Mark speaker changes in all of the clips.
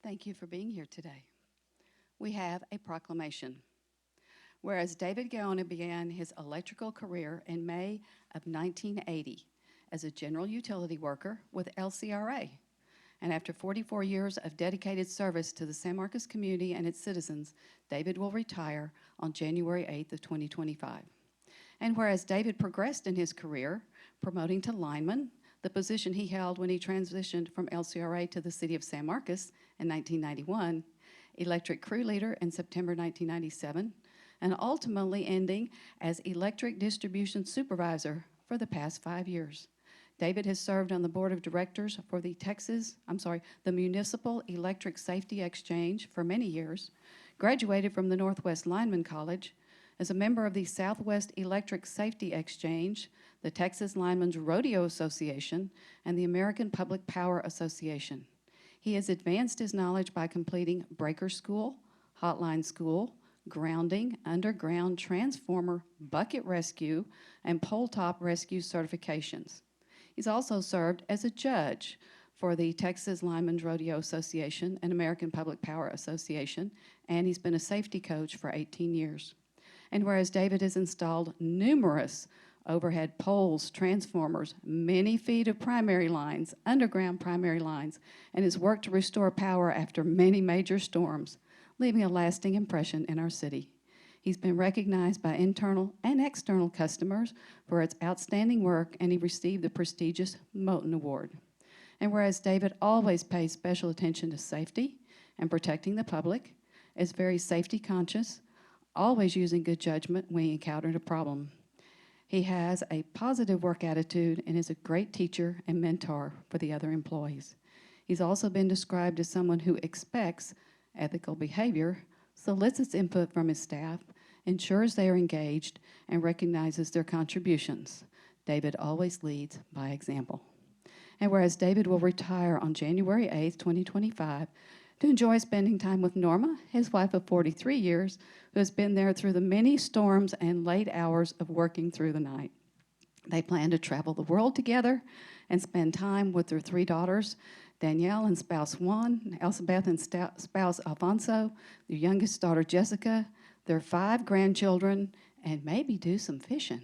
Speaker 1: Thank you for being here today. We have a proclamation. Whereas David Gaona began his electrical career in May of 1980 as a general utility worker with LCRA, and after 44 years of dedicated service to the San Marcos community and its citizens, David will retire on January 8th of 2025. And whereas David progressed in his career, promoting to lineman, the position he held when he transitioned from LCRA to the city of San Marcos in 1991, electric crew leader in September 1997, and ultimately ending as electric distribution supervisor for the past 5 years. David has served on the board of directors for the Municipal Electric Safety Exchange for many years, graduated from the Northwest Lineman College, as a member of the Southwest Electric Safety Exchange, the Texas Linemen's Rodeo Association, and the American Public Power Association. He has advanced his knowledge by completing breaker school, hotline school, grounding, underground transformer, bucket rescue, and pole top rescue certifications. He's also served as a judge for the Texas Linemen's Rodeo Association and American Public Power Association, and he's been a safety coach for 18 years. And whereas David has installed numerous overhead poles, transformers, many feet of primary lines, underground primary lines, and has worked to restore power after many major storms, leaving a lasting impression in our city. He's been recognized by internal and external customers for its outstanding work, and he received the prestigious Moten Award. And whereas David always pays special attention to safety and protecting the public, is very safety conscious, always using good judgment when he encountered a problem. He has a positive work attitude and is a great teacher and mentor for the other employees. He's also been described as someone who expects ethical behavior, solicits input from his staff, ensures they are engaged, and recognizes their contributions. David always leads by example. And whereas David will retire on January 8th, 2025, to enjoy spending time with Norma, his wife of 43 years, who has been there through the many storms and late hours of working through the night. They plan to travel the world together and spend time with their 3 daughters, Danielle and spouse Juan, Elizabeth and spouse Alfonso, their youngest daughter Jessica, their 5 grandchildren, and maybe do some fishing.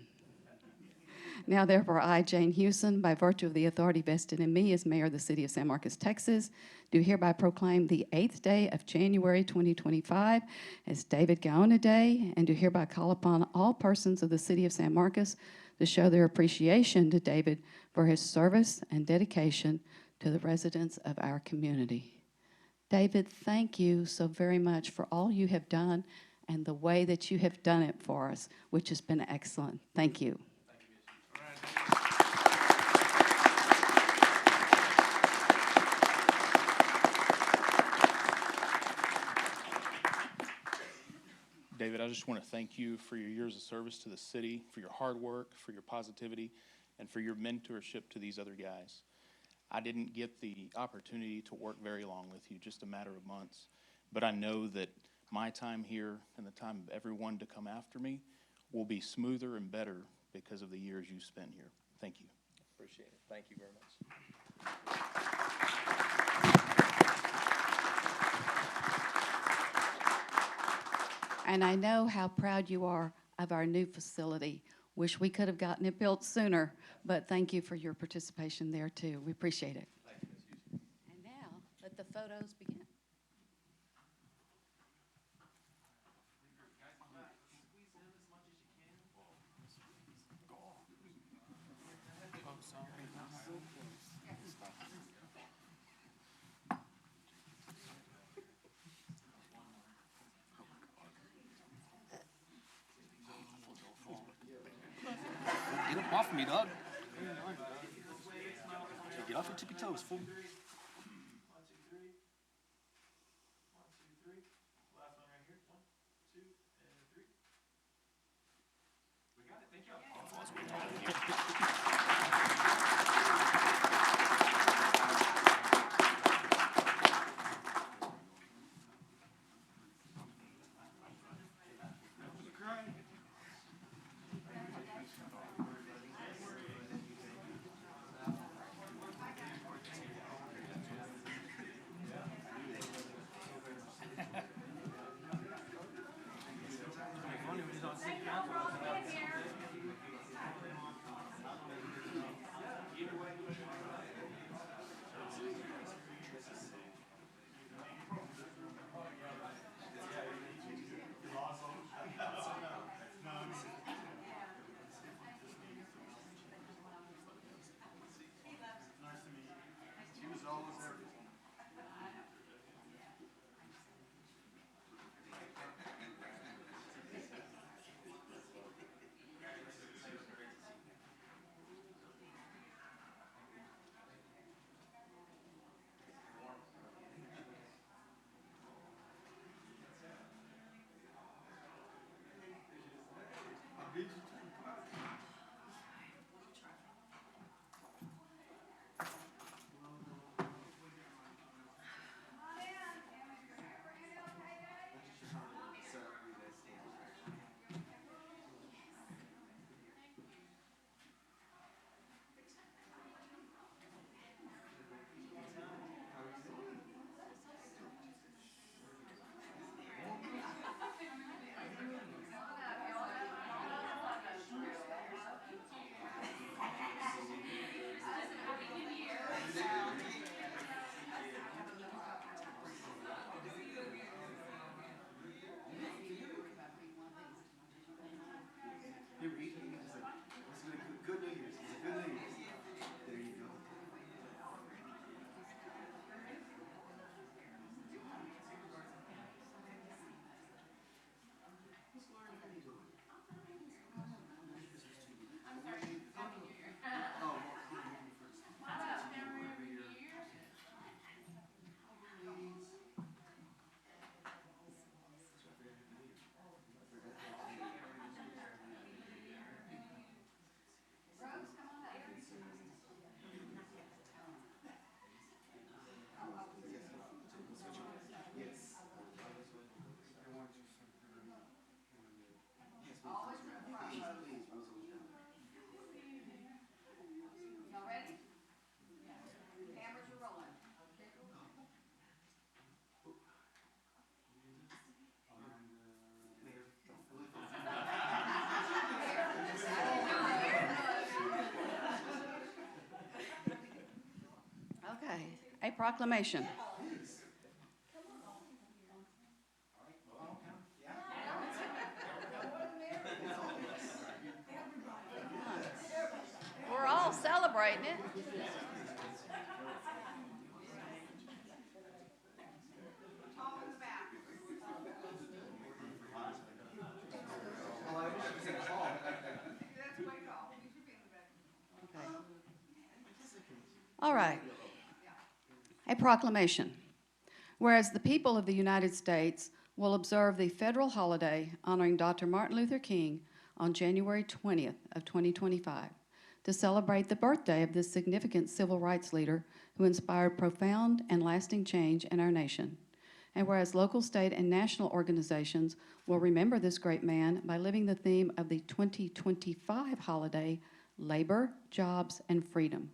Speaker 1: Now, therefore, I, Jane Hewson, by virtue of the authority vested in me as mayor of the city of San Marcos, Texas, do hereby proclaim the 8th day of January 2025 as David Gaona Day, and do hereby call upon all persons of the city of San Marcos to show their appreciation to David for his service and dedication to the residents of our community. David, thank you so very much for all you have done and the way that you have done it for us, which has been excellent. Thank you.
Speaker 2: David, I just want to thank you for your years of service to the city, for your hard work, for your positivity, and for your mentorship to these other guys. I didn't get the opportunity to work very long with you, just a matter of months, but I know that my time here and the time of everyone to come after me will be smoother and better because of the years you spent here. Thank you.
Speaker 3: Appreciate it. Thank you very much.
Speaker 1: And I know how proud you are of our new facility. Wish we could have gotten it built sooner, but thank you for your participation there too. We appreciate it.
Speaker 3: Thank you, Ms. Houston.
Speaker 1: And now, let the photos begin.
Speaker 3: Get up off of me, dog. Get off your tippy toes, fool.
Speaker 4: 1, 2, 3. 1, 2, 3. Last one right here. 1, 2, and 3. We got it. Thank you.
Speaker 1: proclamation. We're all celebrating it. Okay. All right. A proclamation. Whereas the people of the United States will observe the federal holiday honoring Dr. Martin Luther King on January 20th of 2025 to celebrate the birthday of this significant civil rights leader who inspired profound and lasting change in our nation. And whereas local, state, and national organizations will remember this great man by living the theme of the 2025 holiday, Labor, Jobs, and Freedom.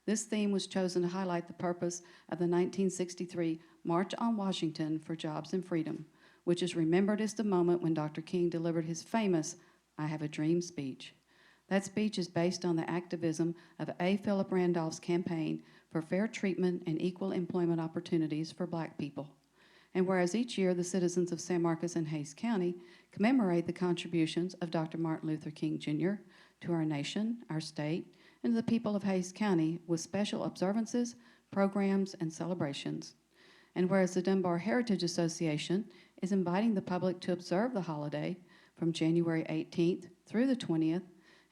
Speaker 1: This theme was chosen to highlight the purpose of the 1963 March on Washington for Jobs and Freedom, which is remembered as the moment when Dr. King delivered his famous I Have a Dream speech. That speech is based on the activism of A. Philip Randolph's campaign for fair treatment and equal employment opportunities for Black people. And whereas each year the citizens of San Marcos and Hays County commemorate the contributions of Dr. Martin Luther King Jr. to our nation, our state, and to the people of Hays County with special observances, programs, and celebrations. And whereas the Dunbar Heritage Association is inviting the public to observe the holiday from January 18th through the 20th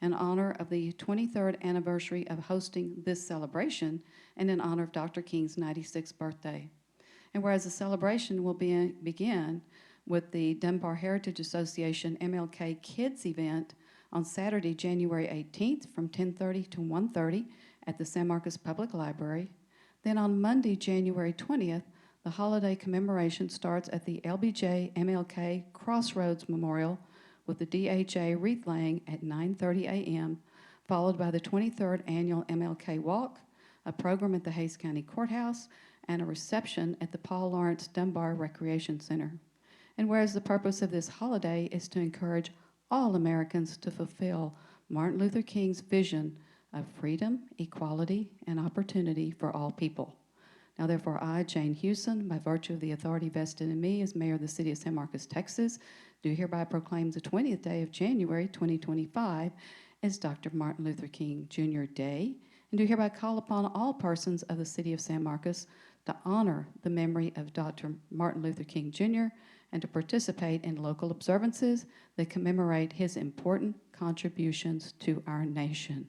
Speaker 1: in honor of the 23rd anniversary of hosting this celebration and in honor of Dr. King's 96th birthday. And whereas the celebration will begin with the Dunbar Heritage Association MLK Kids event on Saturday, January 18th from 10:30 to 1:30 at the San Marcos Public Library. Then on Monday, January 20th, the holiday commemoration starts at the LBJ MLK Crossroads Memorial with the DHA wreath laying at 9:30 a.m., followed by the 23rd Annual MLK Walk, a program at the Hays County Courthouse, and a reception at the Paul Lawrence Dunbar Recreation Center. And whereas the purpose of this holiday is to encourage all Americans to fulfill Martin Luther King's vision of freedom, equality, and opportunity for all people. Now, therefore, I, Jane Hewson, by virtue of the authority vested in me as mayor of the city of San Marcos, Texas, do hereby proclaim the 20th day of January 2025 as Dr. Martin Luther King Jr. Day, and do hereby call upon all persons of the city of San Marcos to honor the memory of Dr. Martin Luther King Jr. and to participate in local observances that commemorate his important contributions to our nation.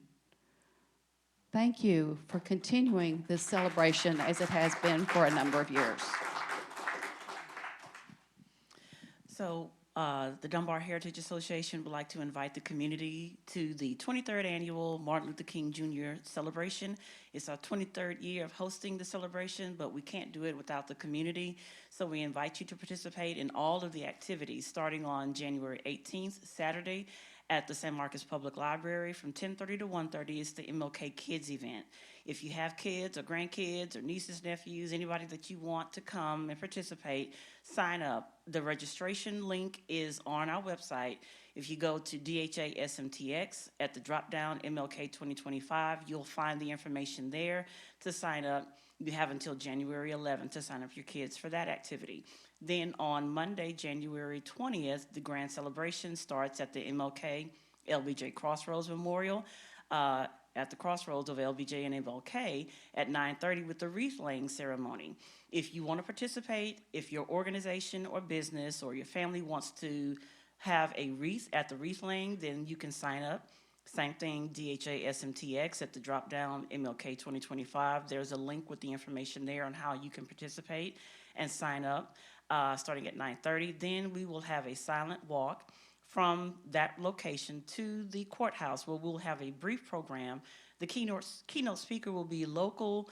Speaker 1: Thank you for continuing this celebration as it has been for a number of years.
Speaker 5: So the Dunbar Heritage Association would like to invite the community to the 23rd Annual Martin Luther King Jr. celebration. It's our 23rd year of hosting the celebration, but we can't do it without the community. So we invite you to participate in all of the activities starting on January 18th, Saturday, at the San Marcos Public Library from 10:30 to 1:30 is the MLK Kids event. If you have kids or grandkids or nieces, nephews, anybody that you want to come and participate, sign up. The registration link is on our website. If you go to DHA SMTX at the drop-down MLK 2025, you'll find the information there to sign up. You have until January 11th to sign up your kids for that activity. Then on Monday, January 20th, the grand celebration starts at the MLK LBJ Crossroads Memorial at the crossroads of LBJ and MLK at 9:30 with the wreath laying ceremony. If you want to participate, if your organization or business or your family wants to have a wreath at the wreath laying, then you can sign up. Same thing, DHA SMTX at the drop-down MLK 2025. There's a link with the information there on how you can participate and sign up starting at 9:30. Then we will have a silent walk from that location to the courthouse where we'll have a brief program. The keynote speaker will be local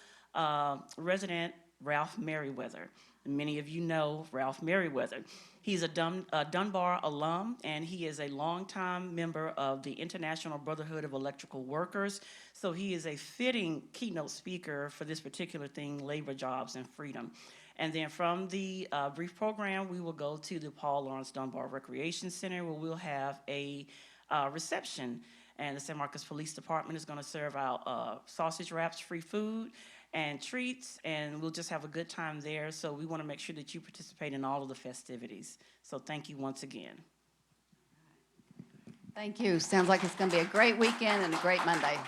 Speaker 5: resident Ralph Merriweather. Many of you know Ralph Merriweather. He's a Dunbar alum, and he is a longtime member of the International Brotherhood of Electrical Workers. So he is a fitting keynote speaker for this particular thing, labor, jobs, and freedom. And then from the brief program, we will go to the Paul Lawrence Dunbar Recreation Center where we'll have a reception. And the San Marcos Police Department is going to serve out sausage wraps, free food. and treats, and we'll just have a good time there. So we want to make sure that you participate in all of the festivities. So thank you once again.
Speaker 1: Thank you. Sounds like it's going to be a great weekend and a great Monday.